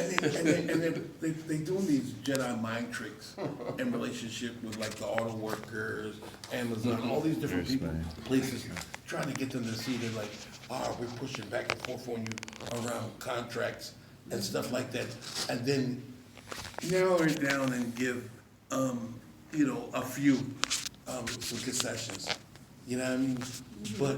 they doing these Jedi mind tricks in relationship with like the auto workers, Amazon, all these different people, places, trying to get them to see that like, we're pushing back and forth on you around contracts and stuff like that, and then narrow it down and give, a few, some concessions. You know what I mean? But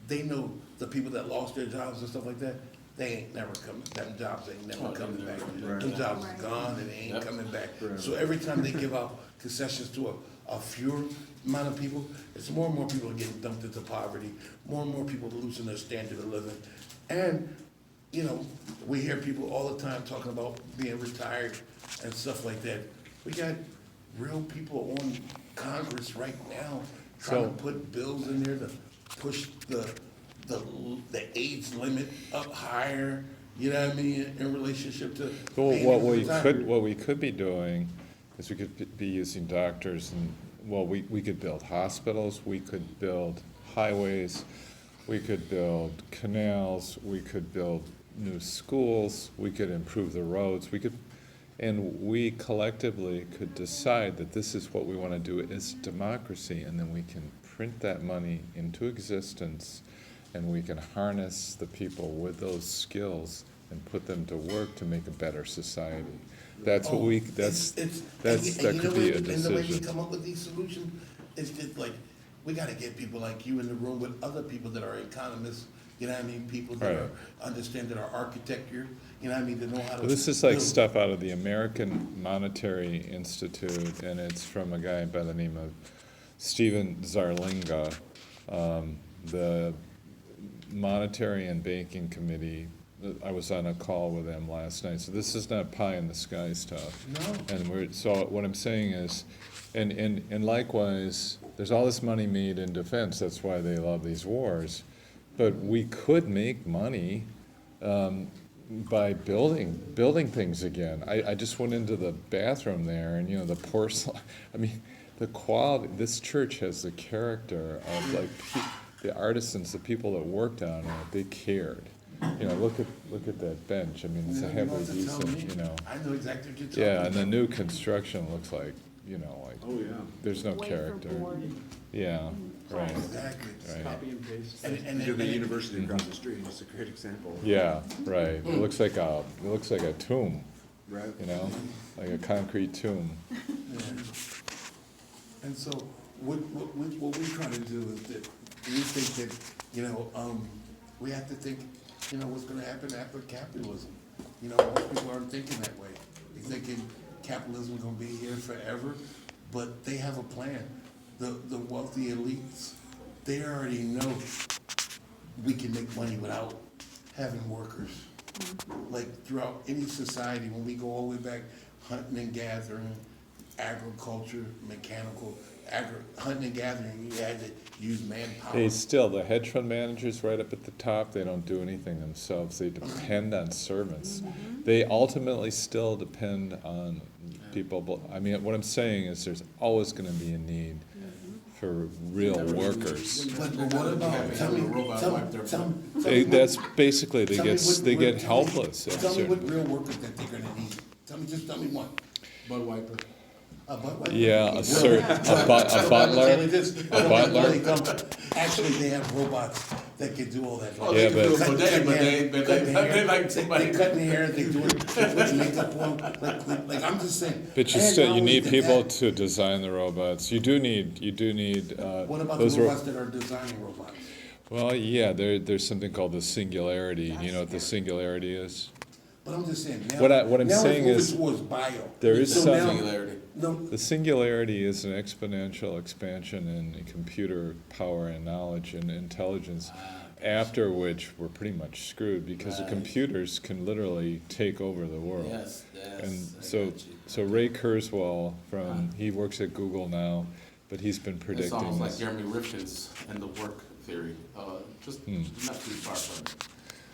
they know the people that lost their jobs and stuff like that, they ain't never coming, them jobs ain't never coming back. Them jobs are gone and they ain't coming back. So every time they give out concessions to a fewer amount of people, it's more and more people are getting dumped into poverty, more and more people are losing their standard of living. And, we hear people all the time talking about being retired and stuff like that. We got real people on Congress right now trying to put bills in there to push the age limit up higher, you know what I mean, in relationship to. Well, what we could be doing is we could be using doctors and, we could build hospitals, we could build highways, we could build canals, we could build new schools, we could improve the roads, and we collectively could decide that this is what we want to do as democracy, and then we can print that money into existence, and we can harness the people with those skills and put them to work to make a better society. That's what that could be a decision. And the way we come up with these solutions is just like, we gotta get people like you in the room with other people that are economists, you know what I mean, people that understand that are architecture, you know what I mean, that know how to. This is like stuff out of the American Monetary Institute, and it's from a guy by the name of Stephen Zarlinga. The Monetary and Banking Committee, I was on a call with them last night, so this is not pie in the sky stuff. No. And so what I'm saying is, and likewise, there's all this money made in defense, that's why they love these wars, but we could make money by building things again. I just went into the bathroom there, and the porcelain, the quality, this church has the character of like the artisans, the people that worked on it, they cared. Look at that bench. It's a heavily decent, I know exactly what you're talking about. Yeah, and the new construction looks like, Oh, yeah. there's no character. Yeah, right. Exactly. Right. Copy and paste. And To the university across the street, it's a great example. Yeah, right. It looks like a tomb, Right. like a concrete tomb. Yeah. And so what we try to do is that we think that, we have to think, what's gonna happen after capitalism. Most people aren't thinking that way. They're thinking capitalism's gonna be here forever, but they have a plan. The wealthy elites, they already know we can make money without having workers. Like throughout any society, when we go all the way back, hunting and gathering, agriculture, mechanical, hunting and gathering, you had to use manpower. The hedge fund managers right up at the top, they don't do anything themselves. They depend on servants. They ultimately still depend on people. But, what I'm saying is there's always going to be a need for real workers. But what about, tell me, That's basically, they get helpless. Tell me what real workers that they're gonna need. Just tell me one. Bud wiper. A butt wiper? Yeah, a butler. Actually, they have robots that can do all that. Yeah, They cut the hair, they do it, they put makeup on, like, I'm just saying. But you need people to design the robots. You do need. What about the robots that are designing robots? Well, yeah, there's something called the singularity. You know what the singularity is? But I'm just saying, now. What I'm saying is, there is So some now- Singularity. No, the singularity is an exponential expansion in computer power and knowledge and intelligence, after which we're pretty much screwed because the computers can literally take over the world. Yes, And so Ray Kurzweil he works at Google now, but he's been predicting It's almost like this. Jeremy Rifkin's and the work theory, just not too far from it.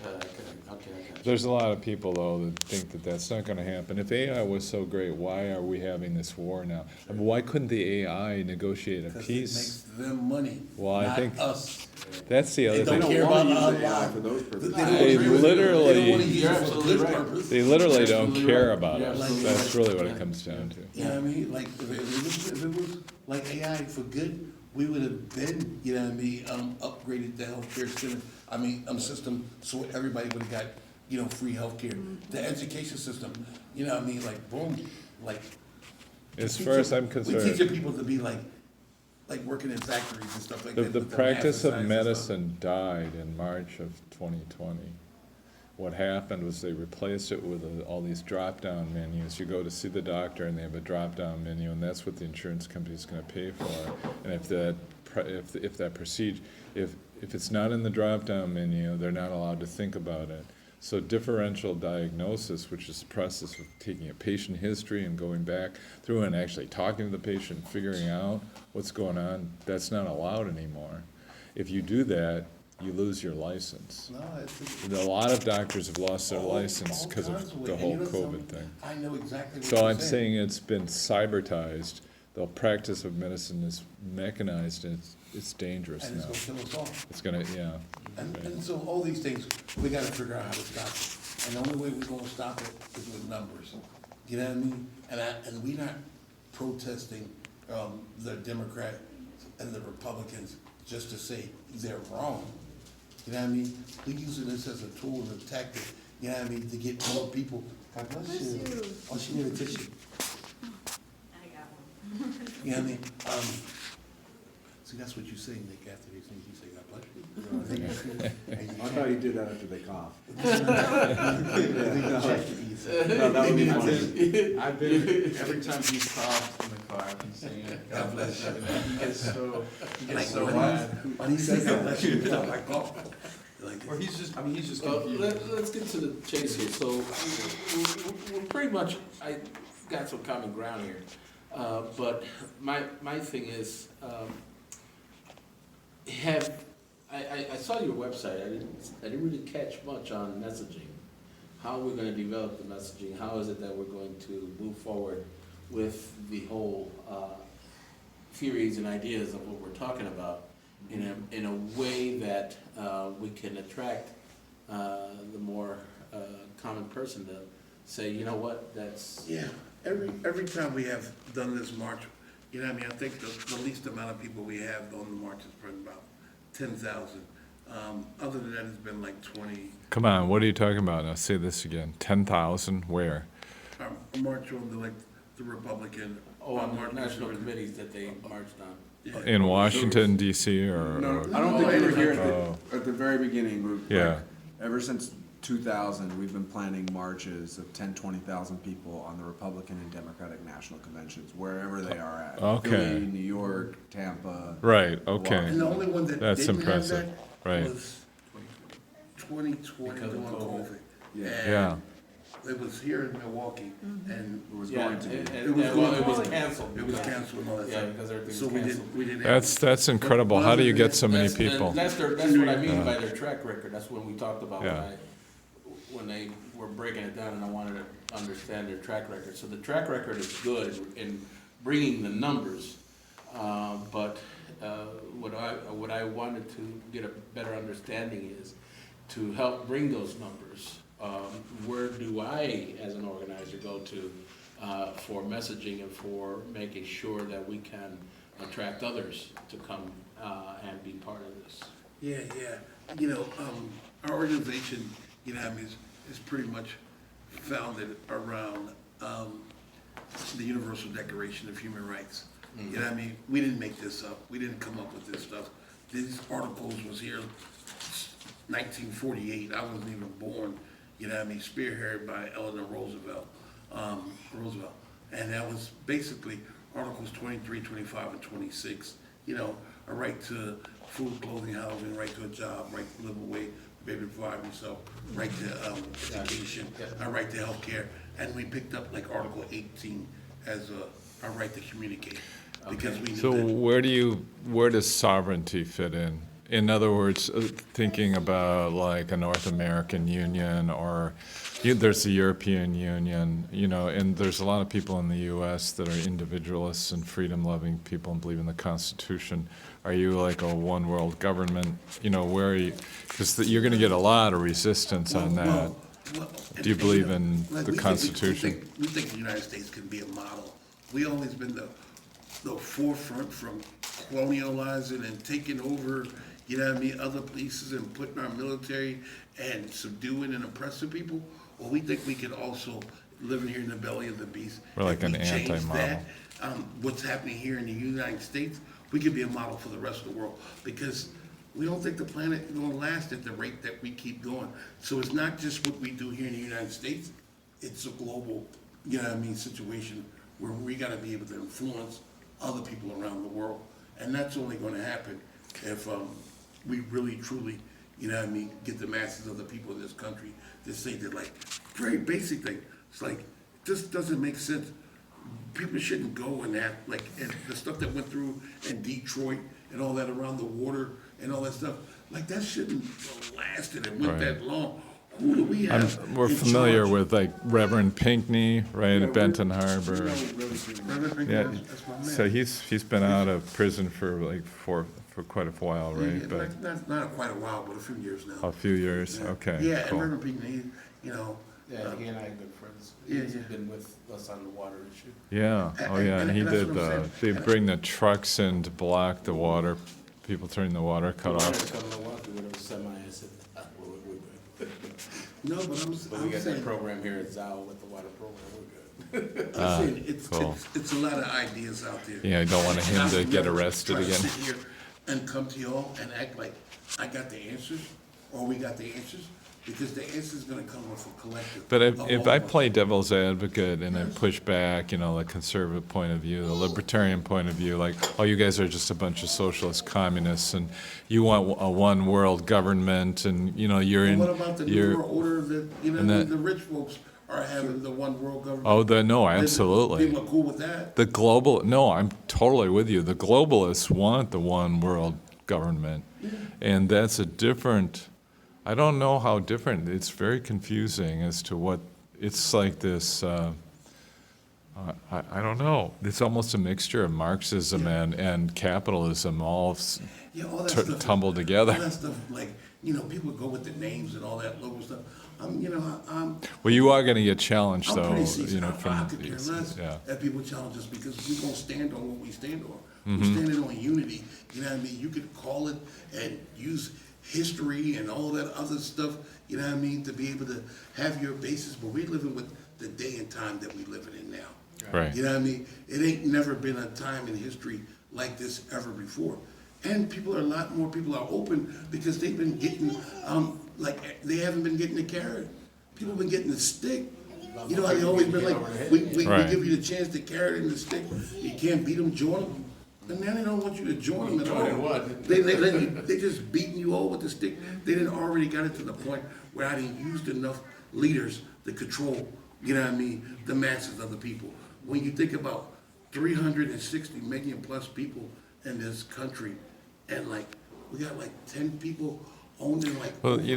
Okay, I got you. There's a lot of people, though, that think that that's not gonna happen. If AI was so great, why are we having this war now? I mean, why couldn't the AI negotiate a Because it peace? makes them money, Well, I not think us. That's the other They They thing. don't don't care wanna about use our AI lives. for those They purposes. don't They agree with it. They don't wanna literally- use You're it for absolutely good right. purpose. They literally don't Absolutely care right. about You're us. absolutely That's right. really what it comes down to. You know what I mean? Like, if it was like AI for good, we would have been, you know what I mean, upgraded the healthcare system, so everybody would have got, you know, free healthcare. The education system, you know what I mean, like, boom, like. As we far as teach- I'm We concerned, teaching people to be like working in factories and stuff like that. the with math practice and of science and stuff. medicine died in March of 2020. What happened was they replaced it with all these drop-down menus. You go to see the doctor and they have a drop-down menu, and that's what the insurance company's gonna pay for. And if that procedure, if it's not in the drop-down menu, they're not allowed to think about it. So differential diagnosis, which is the process of taking a patient history and going back through and actually talking to the patient, figuring out what's going on, that's not allowed anymore. If you do that, you lose your license. No, it's. A lot of doctors have lost their all- license all because kinds of ways. the And whole you know COVID something? thing. I know exactly what So you're I'm saying it's been cybertized. The practice of medicine is mechanized, and it's dangerous And it's now. gonna kill us all. It's gonna, yeah. And so all these things, we gotta figure out how to stop it. And the only way we're gonna stop it is with numbers. You know what I mean? And we not protesting, the Democrats and the Republicans just to say they're wrong. You know what I mean? We using this as a tool and a tactic, you know what I mean, to get more people. God bless you. Oh, she need a tissue. I got one. You know what I mean? See, that's what you say, Nick, after these things, you say, God bless you. I thought you did that after they cough. No, No, that would be I've funny. been, every time he's coughed in the car, I've been saying, God bless you. He gets so mad. When he says God bless you, I'm like, oh. Like, Or he's just confused. Let's get to the chase here. So we're pretty much, I got some common ground here. But my thing is, I saw your website. I didn't really catch much on messaging. How we're gonna develop the messaging? How is it that we're going to move forward with the whole theories and ideas of what we're talking about in a way that we can attract the more common person to say, you know what, that's. yeah, every time we have done this march, you know what I mean, I think the least amount of people we have on the march is probably about 10,000. Other than that, it's been like 20. Come on, what are you talking about? Now say this again. 10,000, where? A march on the Republican. Oh, on march the national conservative. committees that they marched on. Yeah. In Washington DC or? No, or- I don't think we were here Oh. at the very beginning. Yeah. Like, ever since 2000, we've been planning marches of 10, 20,000 people on the Republican and Democratic national conventions, wherever they are at. Okay. Philly, New York, Tampa. Right, okay. And the only one that That's didn't have impressive, that right. was 2020 Because of during COVID. COVID. Yeah. Yeah. And it was here in Milwaukee, and It was Yeah, going to be. and was well, it going was to. canceled. it was canceled and all that Yeah, stuff. because everything So was canceled. we didn't have. That's incredible. How do you get so many people? That's what I mean by their track record. That's when we talked about Yeah. when they were breaking it down, and I wanted to understand their track record. So the track record is good in bringing the numbers, but what I wanted to get a better understanding is to help bring those numbers. Where do I, as an organizer, go to for messaging and for making sure that we can attract others to come and be part of this? Yeah, yeah. You know, our organization, you know, I mean, is pretty much founded around the Universal Declaration of Human Rights. You know what I mean? We didn't make this up. We didn't come up with this stuff. These articles was here 1948. I wasn't even born. You know what I mean? Spearheaded by Eleanor Roosevelt. And that was basically Articles 23, 25, and 26. You know, a right to food, clothing, housing, right to a job, right to live away, be able to provide yourself, right to education, a right to health care. And we picked up like Article 18 as a right to communicate. Because we knew So that. where does sovereignty fit in? in other words, thinking about like a North American Union or there's the European Union, and there's a lot of people in the U.S. that are individualists and freedom-loving people and believe in the Constitution. Are you like a one world government? Where are you? Because you're going to get a lot of resistance on that. Do you believe in like, the we Constitution? We think the United States can be a model. We always been the forefront from colonializing and taking over, other places and putting our military and subduing and oppressing people. Well, we think we could also live here in the belly of the beast. We're like If we an change anti-model. that, what's happening here in the United States, we could be a model for the rest of the world, because we don't think the planet is gonna last at the rate that we keep going. So it's not just what we do here in the United States, it's a global, situation where we gotta be able to influence other people around the world. And that's only gonna happen if, we really truly, get the masses of the people in this country to say that, like, very basic thing. It's like, this doesn't make sense. People shouldn't go and act like, and the stuff that went through in Detroit and all that around the water and all that stuff, like, that shouldn't have lasted and went Right. that long. Who do we have We're in familiar charge? with like Reverend Pinckney, right, Yeah, at Benton we Harbor. know really good. Reverend Pinckney, Yeah, that's my man. so he's been out of prison for quite a while, right? Yeah, But not quite a while, but a few years now. a few years, Yeah. okay, Yeah, and cool. Reverend Pinckney, you know. Yeah, he and I are good friends. Yeah, He's yeah. been with us on the water issue. Yeah, oh yeah, and he and that's did, what I'm they saying. bring the trucks in to block the water, people turning the water cut We wanted off. to come to water with a semi, I said, we're good. No, but But we I'm got that saying, program here at ZAO with the water program, we're good. I'm saying cool. it's a lot of ideas out there. Yeah, I don't want him And I to would get never arrested try to again. sit here and come to y'all and act like I got the answers, or we got the answers, because the answer's gonna come with a collective. But of if all I of us. play devil's advocate and I push back, the conservative point of view, the libertarian point of view, like, oh, you guys are just a bunch of socialist communists and you want a one world government and, you're in, What about the New you're, World Order that, and that- the rich folks are having the one world government? oh, no, Then absolutely. People are cool with that? No, I'm totally with you. The globalists want the one world government. And that's a different, I don't know how different, it's very confusing as to what, it's like this, I don't know. It's almost a mixture of Marxism and capitalism all Yeah, all that stuff. tumbled together. All that stuff, like, people go with the names and all that local stuff. I'm Well, you are gonna get challenged I'm though, pretty seasoned. I from, could care less yeah. if people challenge us, because we're gonna stand on what we stand on. Mm-hmm. We're standing on unity, you know what I mean? You could call it and use history and all that other stuff, you know what I mean, to be able to have your basis, but we're living with the day and time that we're living in now. Right. You know what I mean? It ain't never been a time in history like this ever before. And a lot more people are open because they've been getting, like, they haven't been getting the carrot. People have been getting the stick. You know how they always been like, we Right. give you the chance, the carrot and the stick. You can't beat them, join them. And now they don't want you to join them at all. Join what? They just beating you all with the stick. They didn't already got it to the point where I didn't used enough leaders to control, you know what I mean, the masses of the people. When you think about 360 million plus people in this country, and like, we got like 10 people owning like. Well, over the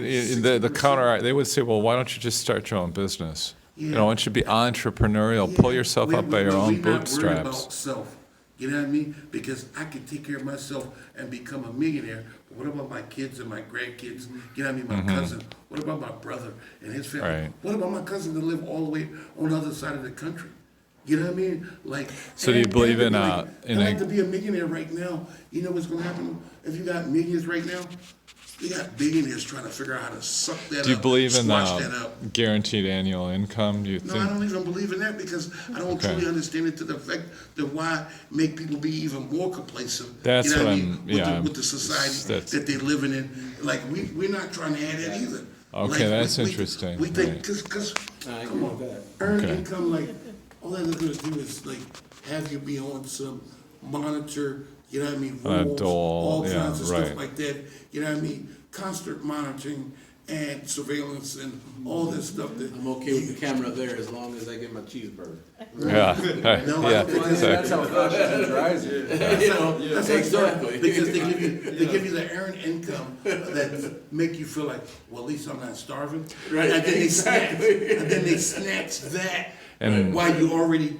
60%. counter, they would say, well, why don't you just start your own business? Yeah. Why don't you be entrepreneurial, pull Yeah, yourself up by your we own not worried about bootstraps? self, you know what I mean? Because I can take care of myself and become a millionaire, but what about my kids and my grandkids? You know what I mean? My cousin, what about my brother and his family? Mm-hmm. Right. What about my cousin that live all the way on the other side of the country? You know what I mean? Like. So do you believe in, like, in I'd a- like to be a millionaire right now. You know what's gonna happen if you got millions right now? You got billionaires trying to figure out how to suck that up. Do you believe in squash that up. guaranteed annual income? Do you No, I think? don't even believe in that, because I don't Okay. truly understand it to the effect that why make people be even more complacent. That's you know what I I'm- mean, yeah, with the society that's- that they're living in. Like, we're not trying to add that either. Okay, Like, that's interesting, We think, right. cause Come on, go ahead. earned Okay. income, like, all they're gonna do is like have you be on some monitor, you know what I mean? On a rules, dole, all yeah, kinds of right. stuff like that, you know what I mean? Constant monitoring and surveillance and all this stuff that. I'm okay with the camera there as long as I get my cheeseburger. Yeah, No, I yeah, don't think That's exactly. how fascism drives you. You know, That's exactly. Because they give you the earned income that make you feel like, well, at least I'm not starving. Right, And then exactly. and then they snatch that And- while you already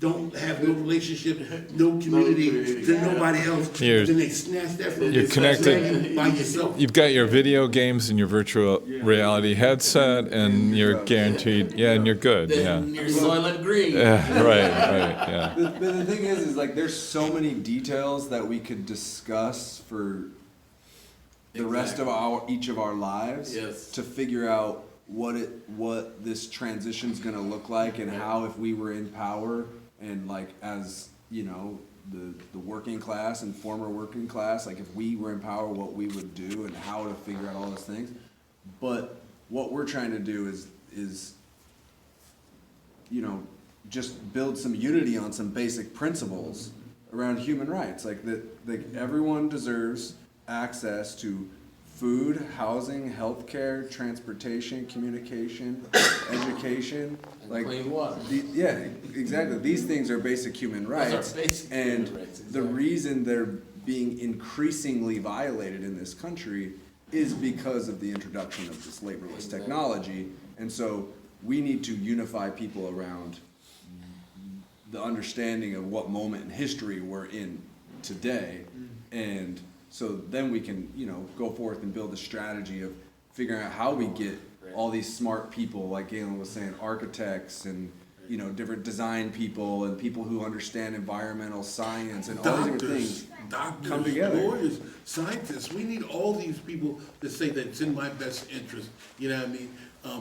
don't have no relationship, no community to nobody else. You're- Then they snatch that from you're you, connected. snatch you by yourself. You've got your video games and your virtual reality headset, and you're guaranteed, yeah, and you're good, yeah. Then you're Soylent Green. Yeah, right, yeah. But the thing is like there's so many details that we could discuss for the rest of each of our lives Yes. to figure out what this transition's gonna look like and how if we were in power and like as you know the working class and former working class, like if we were in power, what we would do and how to figure out all those things. But what we're trying to do is you know, just build some unity on some basic principles around human rights. Like everyone deserves access to food, housing, healthcare, transportation, communication, education, And like clean water. yeah, exactly. These things are basic human rights, basic and human rights, the exactly. reason they're being increasingly violated in this country is because of the introduction of this laborless technology. And so we need to unify people around the understanding of what moment in history we're in today. And so then we can, you know, go forth and build a strategy of figuring out how we get all these smart people, like Galen was saying, architects and, you know, different design people and people who understand environmental science and all these different things. Doctors, come together. lawyers, scientists, we need all these people to say that it's in my best interest, you know what I mean?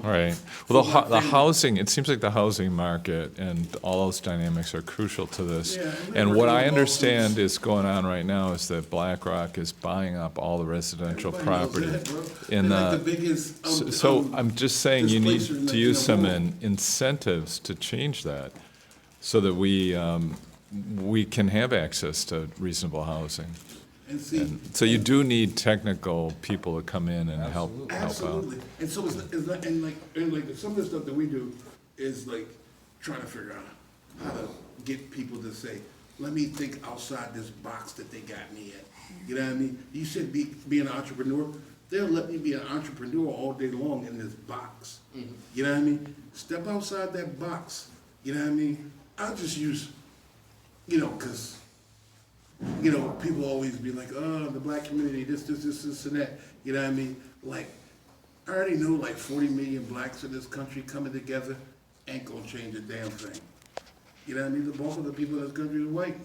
Right. Well, for my the family. housing, it seems like the housing market and all those dynamics are crucial to this. Yeah, and And we're what I working on understand lawsuits. is going on right now is that BlackRock is buying up all the residential Everybody knows property. that, bro. in They're like the- the biggest, So I'm just saying you need displacers in to the- use in the some world. incentives to change that so that we can have access to reasonable housing. And see, So you do need technical people to come in and help out. absolutely. And so it's like, and like some of the stuff that we do is like trying to figure out how to get people to say, let me think outside this box that they got me at. You know what I mean? You said be an entrepreneur. They'll let me be an entrepreneur all day long in this box. You know what I mean? Step outside that box. You know what I mean? I'll just use, you know, because, you know, people always be like, oh, the black community, this, and that. You know what I mean? Like, I already know like 40 million blacks in this country coming together ain't gonna change a damn thing. You know what I mean? The bulk of the people in this country is white.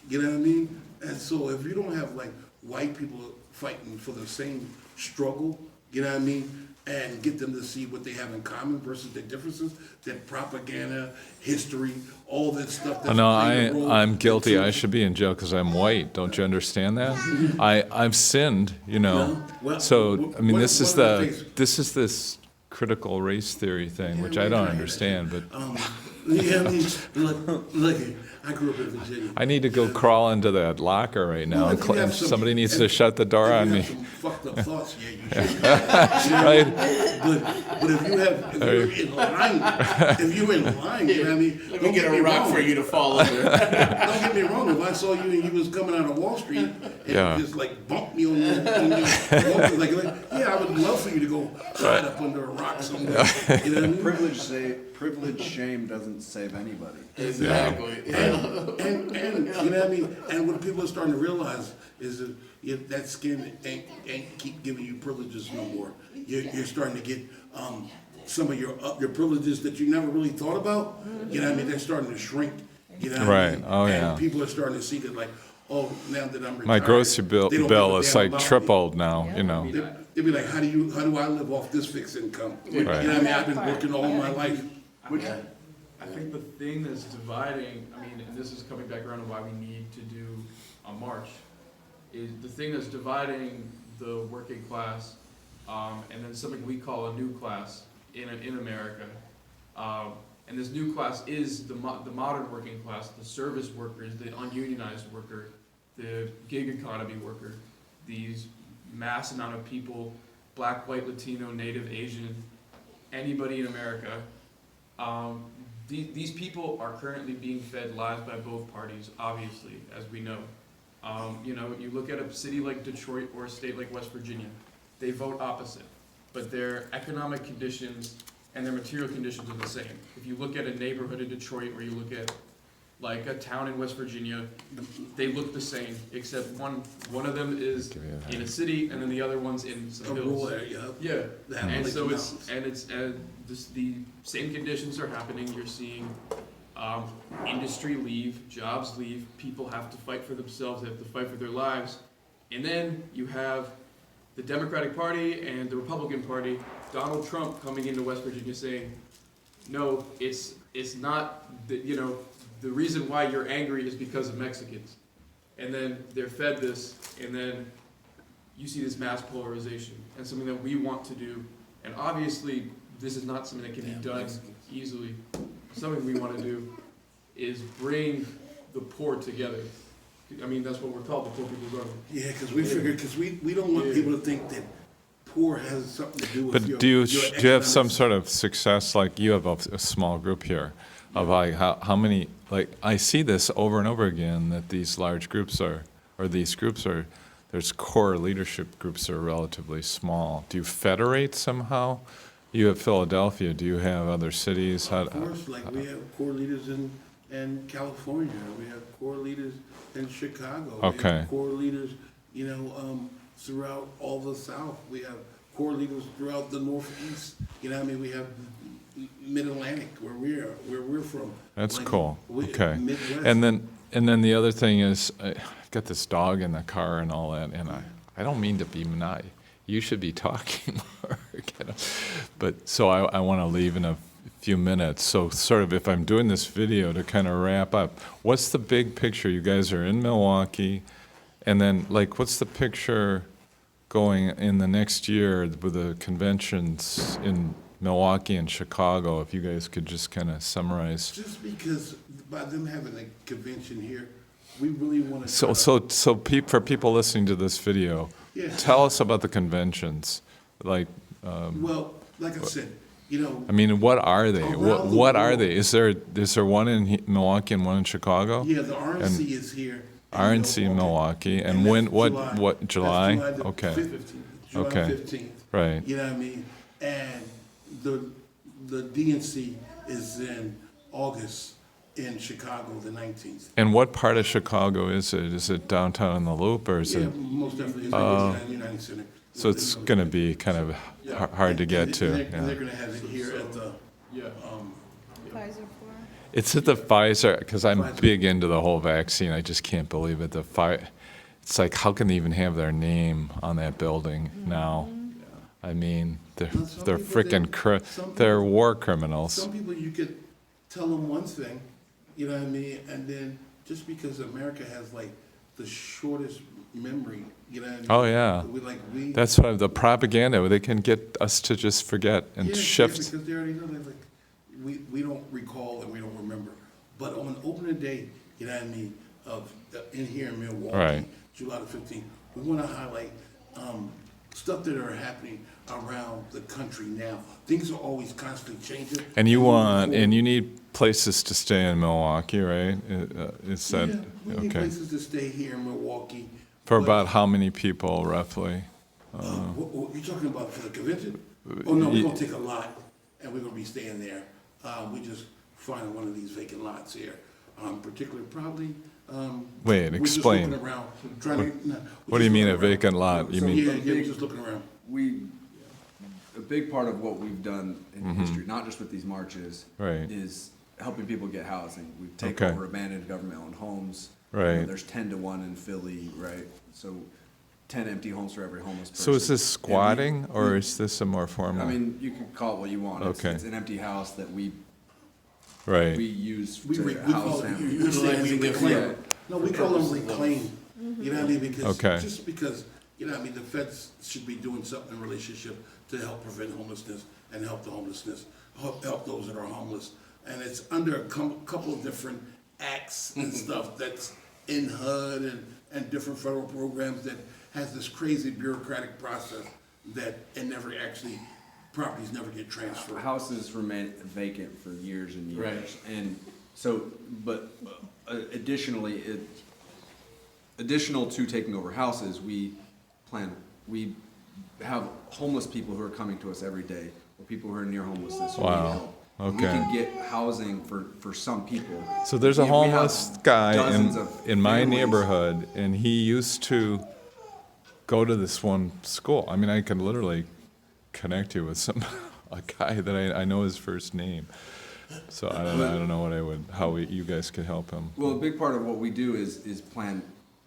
You know what I mean? And so if you don't have like white people fighting for the same struggle, you know what I mean? And get them to see what they have in common versus their differences, that propaganda, history, all that stuff. Oh, no, playing a role I'm guilty. I into- should be in jail because I'm white. Don't you understand that? I've sinned, you know. No. Well, So, I mean, one- this is one of the this critical race theory thing, which I don't understand, but Yeah, I mean, look, I grew up in Virginia. I need to go crawl into that locker right now, Well, and if you have and some- somebody needs to if- shut the door If on you me. have some fucked up thoughts, yeah, you should. Right? But if you're in line, you know what I mean? Let me Don't get a rock wrong. for you to fall under. Don't get me wrong, if I saw you and you was coming out of Wall Street and Yeah. you just like bumped me on your like, yeah, I would love for you to go hide up under a rock somewhere. You know what I mean? Privilege shame doesn't save anybody. Exactly. And you know what I mean? And what people are starting to realize is that that skin ain't keep giving you privileges no more. You're starting to get some of your privileges that you never really thought about. You know what I mean? They're starting to shrink. You know what I Right. mean? Oh, yeah. And people are starting to see that like, oh, now that I'm retired, My grocery they don't give bill a is damn like about me. tripled now, you know. They'll be like, how do I live off this fixed income? You know Right. what I mean? I've been working all my life. I think the thing that's dividing, I mean, and this is coming back around to why we need to do a march, is the thing that's dividing the working class, and then something we call a new class in America. And this new class is the modern working class, the service workers, the ununionized worker, the gig economy worker, these mass amount of people Black, white, Latino, Native, Asian, anybody in America. These people are currently being fed lies by both parties, obviously, as we know. You know, you look at a city like Detroit or a state like West Virginia, they vote opposite, but their economic conditions and their material conditions are the same. If you look at a neighborhood in Detroit or you look at like a town in West Virginia, they look the same, except one of them is in a city and then the other one's in some A hills. rural area. Yeah, They have and like so mountains. the same conditions are happening. You're seeing industry leave, jobs leave, people have to fight for themselves, they have to fight for their lives. And then you have the Democratic Party and the Republican Party, Donald Trump coming into West Virginia saying, no, it's not, you know, the reason why you're angry is because of Mexicans. And then they're fed this, and then you see this mass polarization, and something that we want to do. And obviously, this is not something that can be done easily. Something we want to do is bring the poor together. I mean, that's what we're called, the poor people's army. Yeah, because we figured, because we don't want Yeah. people to think that poor has something to do with But your. do you have some economics. sort of success, like you have a small group here, of like how many, like, I see this over and over again, that these large groups are, or these groups are, there's core leadership groups that are relatively small. Do you federate somehow? You have Philadelphia, do you have other cities? Of course, like we have core leaders in California, we have core leaders in Chicago. We Okay. have core leaders, you know, throughout all the South. We have core leaders throughout the Northeast. You know what I mean? We have Mid-Atlantic, where we're from. That's Like, cool, we- okay. Midwest. And then the other thing is, I've got this dog in the car and all that, and I don't mean to be monotonous. You should be talking more, you know. But, so I want to leave in a few minutes. So sort of if I'm doing this video to kind of wrap up, what's the big picture? You guys are in Milwaukee, and then like, what's the picture going in the next year with the conventions in Milwaukee and Chicago? If you guys could just kind of summarize. Just because by them having a convention here, we really want to. For people listening to this video, Yeah. tell us about the conventions. Like, Well, like I said, you know, I mean, what are they? Around the What are world. they? Is there one in Milwaukee and one in Chicago? yeah, the RNC is here. in RNC in Milwaukee, and that's when, July. what, July? That's July Okay, 15. July Okay. 15th. right. You know what I mean? And the DNC is in August in Chicago, the 19th. And what part of Chicago is it? Is it downtown in the Loop, or is Yeah, it? most definitely. It's like it's United Center. So it's going to be kind of hard to get to, And yeah. they're going to have it here at the, Yeah. Pfizer for? It's at the Pfizer, because I'm Pfizer. big into the whole vaccine. I just can't believe it. It's like, how can they even have their name on that building now? I mean, they're Well, some they're people, freaking some they're people- war criminals. some people you could tell them one thing, you know what I mean? And then just because America has like the shortest memory, you know what I mean? Oh, yeah. We. That's what the propaganda. They can get us to just forget and Yeah, shift. because they already know that, like, we don't recall and we don't remember. But on opening day, you know what I mean, of, in here in Milwaukee, Right. July the 15th, we want to highlight stuff that are happening around the country now. Things are always constantly changing. And you need places to stay in Milwaukee, right? Is that Yeah, we need okay? places to stay here in Milwaukee. For but, about how many people roughly? what you're talking about for the convention? Oh, no, we're ye- gonna take a lot, and we're gonna be staying there. We just find one of these vacant lots here, particularly probably, Wait, we're just explain. looking around, trying to. no, we're What do you just mean a looking around. vacant lot? You So- mean, Yeah, we're just looking around. A big part of what we've done in history, not just with these marches, Mm-hmm. Right. is helping people get housing. We take Okay. over abandoned government-owned homes. Right. There's 10-1 in Philly, right? So 10 empty homes for every homeless person. so is this And squatting, or is this a more formal? I mean, you can call it what you want. Okay. It's an empty house that we Right, use We to call house it, families. you're saying we reclaim. Yeah. No, we call them reclaim, you know what I mean, because, Okay. just because, you know what I mean, the feds should be doing something in relationship to help prevent homelessness and help the homelessness, help those that are homeless. And it's under a couple of different acts and stuff that's in HUD and different federal programs that has this crazy bureaucratic process that, and never actually, properties never get transferred. Houses remain vacant for years and years. Right. And so, but additionally, additional to taking over houses, we have homeless people who are coming to us every day, or people who are near homelessness who need Wow. help. And Okay. We can get housing for some people. So there's a We have homeless guy dozens of in my families. neighborhood, and he used to go to this one school. I mean, I can literally connect you with a guy that I know his first name. So I don't know how you guys could help him. Well, a big part of what we do is plan,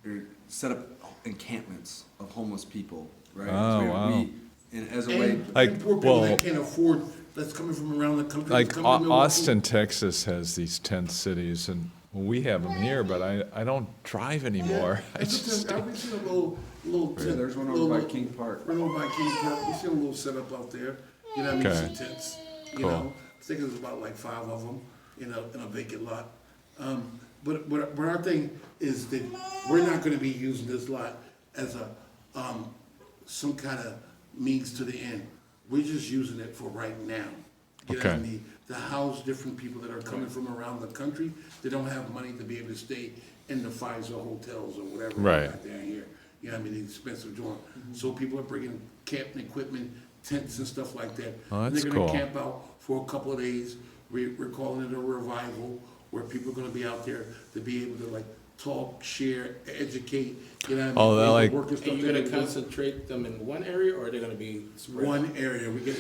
or set up encampments of homeless people, right? Oh, So wow. and as a way, And Like, poor people well- that can't afford, that's coming from around the country. Like that's coming to Milwaukee. Austin, Texas has these tent cities, and we have them here, but I don't drive anymore. I I've just, seen a little yeah, there's one over by King Park. Right over by King Park, we see a little setup out there, you know, I mean, Okay. some tents, you Cool. know. I think there's about like 5 of them, in a vacant lot. But our thing is that we're not gonna be using this lot as some kind of means to the end. We're just using it for right now. You know what I Okay. mean? To house different people that are coming from around the country, they don't have money to be able to stay in the 5-star hotels or whatever. Right. Out there here. You know what I mean, the expensive joint. So people are bringing camping equipment, tents and stuff like that. Oh, And that's they're gonna cool. camp out for a couple of days. We're calling it a revival, where people are gonna be out there to be able to like talk, share, educate, you know what I mean? Oh, they're Ways of like- working stuff And you're that gonna they do. concentrate them in one area, or are they gonna be spread? One area, we get.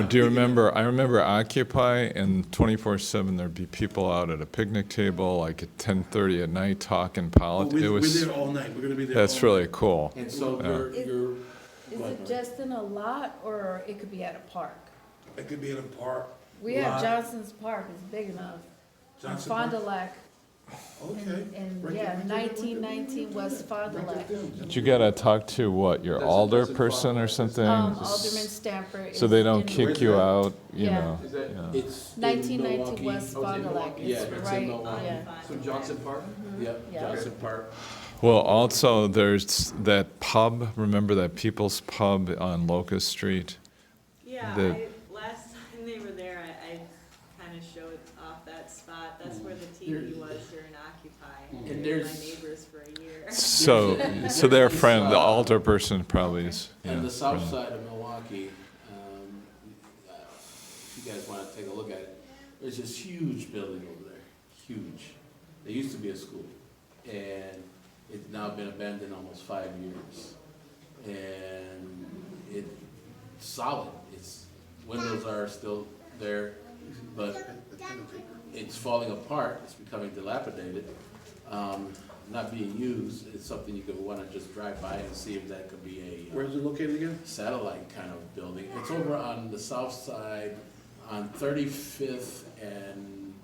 do you remember, I remember Occupy, and 24/7, there'd be people out at a picnic table, like at 10:30 at night, talking politics. It We're was, there all night, we're gonna be there. that's all night. really cool. And so you're. Is it just in a lot, or it could be at a park? It could be in a park. We have lot. Johnson's Park, it's big enough. On Johnson Fond Park? du Lac, Okay. and Right yeah, there, right there, right there. 1919 West Fond du Right Lac. there. But you gotta talk to what, your That's alder a person or something? Alderman Stamper. So is they don't in- kick you out, you Yeah. know? Is that, yeah. It's in 1919 Milwaukee. West Oh, it's in Fond du Lac, Milwaukee? Yeah, it's it's in right, Milwaukee. yeah. so Johnson Park? Yep, Yeah. Johnson Park. Well, also, there's that pub, remember that People's Pub on Locust Street? Yeah, The- last time they were there, I kind of showed off that spot. That's where the TV was during Occupy. And They were my there's- neighbors for a year. So their friend, the altar person probably is, yeah. And the south friend. side of Milwaukee, if you guys wanna take a look at it, there's this huge building over there, huge. There used to be a school, and it's now been abandoned almost 5 years. And it's solid, windows are still there, but it's falling apart, it's becoming dilapidated, not being used. It's something you could wanna just drive by and see if that could be a Where's it located again? satellite kind of building. It's over on the south side, on 35th and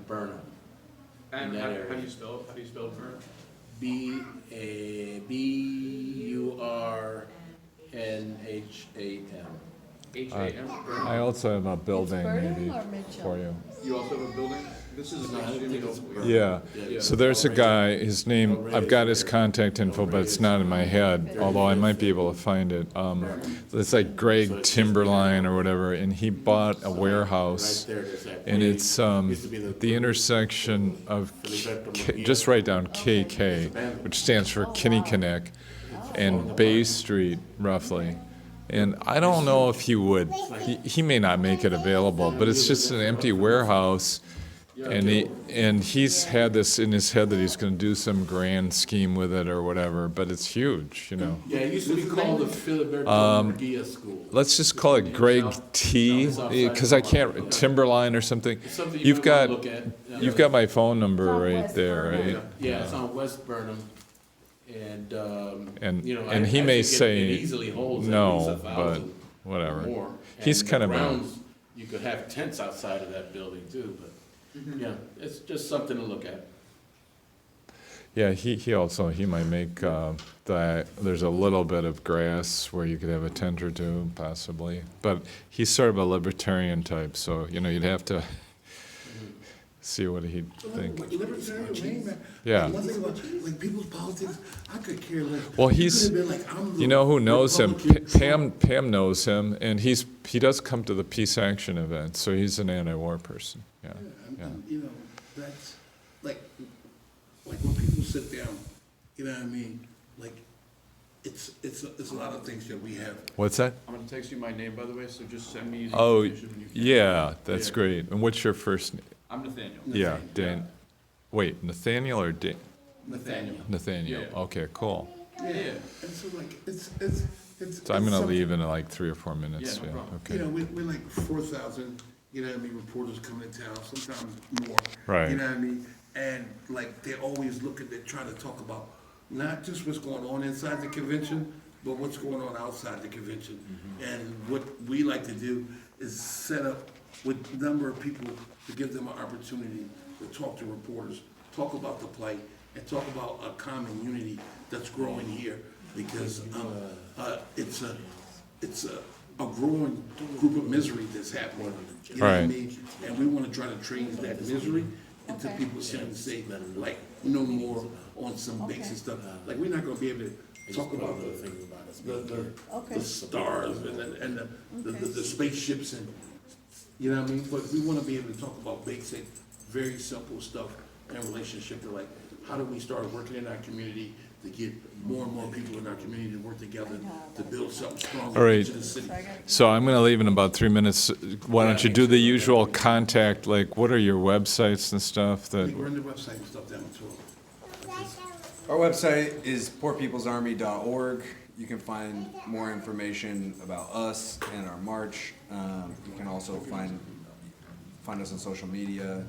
Burnham. And In that how area. do you spell Vern? BURNHAM. H-A-M? I also have a building Burnham maybe or Mitchell? for you. You also have a building? This is No, I don't extremely think it's helpful. Burnham. Yeah, Yeah. so there's a guy, his name, I've got his contact info, but it's not in my head, although I might be able to find it. It's like Greg Timberline or whatever, and he bought a Right warehouse, there, there's that and big- it's used to be the intersection of, just right down KK, which stands for Kinnickinnick, and Bay Street roughly. And I don't know if he may not make it available, but it's just an empty warehouse. And he's had this in his head that he's gonna do some grand scheme with it or whatever, but it's huge, you know. Yeah, it used to be called the Filiberto Murguia School. Let's just call it Greg T, because I can't, Timberline or something. It's something you You've might got, wanna look at. you've got my phone number on right West there, Burnham. right? Yeah, it's on West Burnham, and, you know, And he I may think it say easily holds at no, least 1,000 but whatever. or more. He's And kind of the a- grounds, you could have tents outside of that building too, but, yeah, it's just something to look at. Yeah, he also, he might make, that, there's a little bit of grass where you could have a tent or two, possibly. But he's sort of a libertarian type, so, you know, you'd have to see what he'd think. Like libertarian, man. Yeah. One thing about, like, people's politics, I could care less. Well, You he's, could've been like, I'm the you know who knows him? Republican. Pam knows him, and he does come to the Peace Action event, so he's an anti-war person, yeah. Yeah, Yeah. and, you know, that's, like when people sit down, you know what I mean? Like, it's a lot of things that we have. What's that? I'm gonna text you my name, by the way, so just send me the Oh, information when you can. yeah, that's Yeah. great. And what's your first name? I'm Nathaniel. Yeah, Dan. Wait, Nathaniel or Dan? Nathaniel. Nathaniel, Yeah. okay, cool. Yeah. And so like, it's. So I'm gonna something- leave in like 3 or 4 minutes, Yeah, no yeah, problem. You okay. know, we're like 4,000, you know what I mean, reporters coming to town, sometimes more. Right. You know what I mean? And like, they're always looking, they're trying to talk about not just what's going on inside the convention, but what's going on outside the convention. And what we like to do is set up with a number of people to give them an opportunity to talk to reporters, talk about the plight, and talk about a common unity that's growing here. Because it's a growing group of misery that's happening. You know what I Right. mean? And we want to try to change that misery into Okay. people starting to say, like, no more on some basic stuff. Like, we're not gonna be able to talk about the stars and the spaceships and, you know what I mean? But we wanna be able to talk about basic, very simple stuff in relationship to, like, how do we start working in our community to get more and more people in our community to work together to build something strong All right. in the city. So I'm gonna leave in about 3 minutes. Why don't you do the usual contact, like, what are your websites and stuff I that, think we're on the website and stuff down too. Our website is poorpeoplesarmy.org. You can find more information about us and our march. You can also find us on social media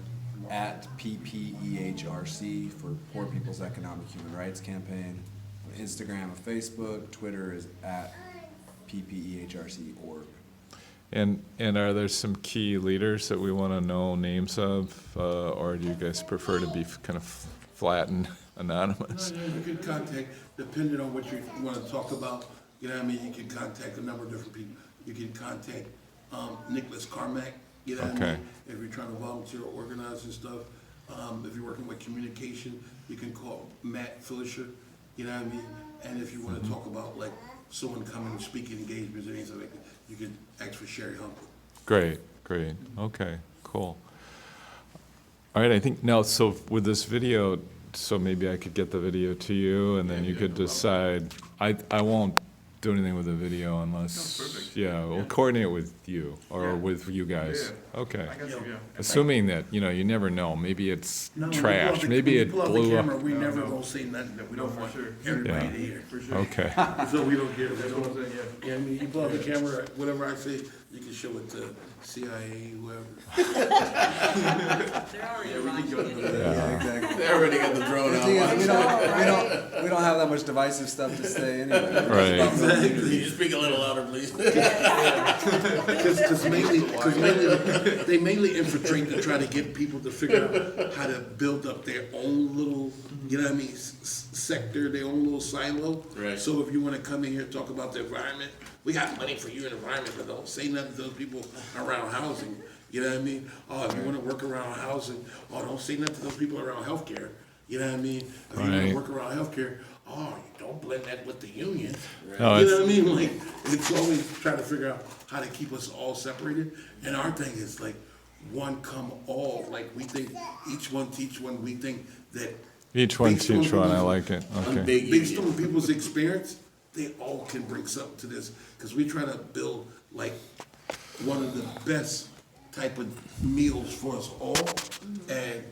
at PPEHRC for Poor People's Economic Human Rights Campaign. On Instagram and Facebook, Twitter is at PPEHRC.org. and are there some key leaders that we wanna know names of? Or do you guys prefer to be kind of flat and anonymous? No, you can contact, depending on what you want to talk about, you know what I mean, you can contact a number of different people. You can contact Nicholas Carmack, you know what I Okay. mean, if you're trying to volunteer or organize and stuff. If you're working with communication, you can call Matt Filisher, you know what I mean? And if you want to talk about like someone coming and speaking engagements or anything like that, you can ask for Sherry Hump. Great, okay, cool. All right, I think now, so with this video, so maybe I could get the video to you, and then you could decide. I won't do anything with the video unless, perfect. yeah, we'll coordinate with you, or Yeah. with you guys. Okay. I got you, yeah. Assuming that, you never know, maybe it's No, when we trash, pull out the- maybe when it we pull out the blew camera, up. We No, never no. gonna say nothing that we No, don't for want sure. everybody Yeah. to hear. For sure. Okay, So we don't get That's it. what I'm saying, yeah. Yeah, I mean, you pull out the camera, whatever I say, you can show it to CIA, whoever. They're already Yeah, we can go watching to it. the- Yeah, exactly. They already got the drone The out. thing is, we don't have that much divisive stuff to say anyway. right. Can you speak a little louder, please? Because mainly, they mainly infiltrate to try to get people to figure out how to build up their own little, you know what I mean, sector, their own little silo. Right. So if you want to come in here and talk about the environment, we got money for you in the environment, but don't say nothing to those people around housing. You know what I mean? Oh, if you want to work around housing, oh, don't say nothing to those people around healthcare. You know what I mean? If you want Right. to work around healthcare, oh, don't blend that with the union. No, You know what I mean? Like, it's always trying to figure out how to keep us all separated. And our thing is like, one come all, like, we think each one teach one, we think that. Each one based on teach one, I people's- like it, okay. Based on people's experience, they all can bring something to this, because we try to build like one of the best type of meals for us all. And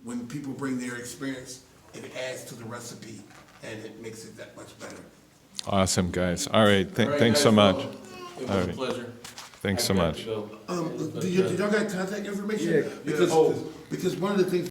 when people bring their experience, it adds to the recipe and it makes it that much better. Awesome, guys. All right, All right, thanks so guys, much. well, It All was a right. pleasure. Thanks so I've got much. to go. Do y'all got contact information? Yeah. Because one of the things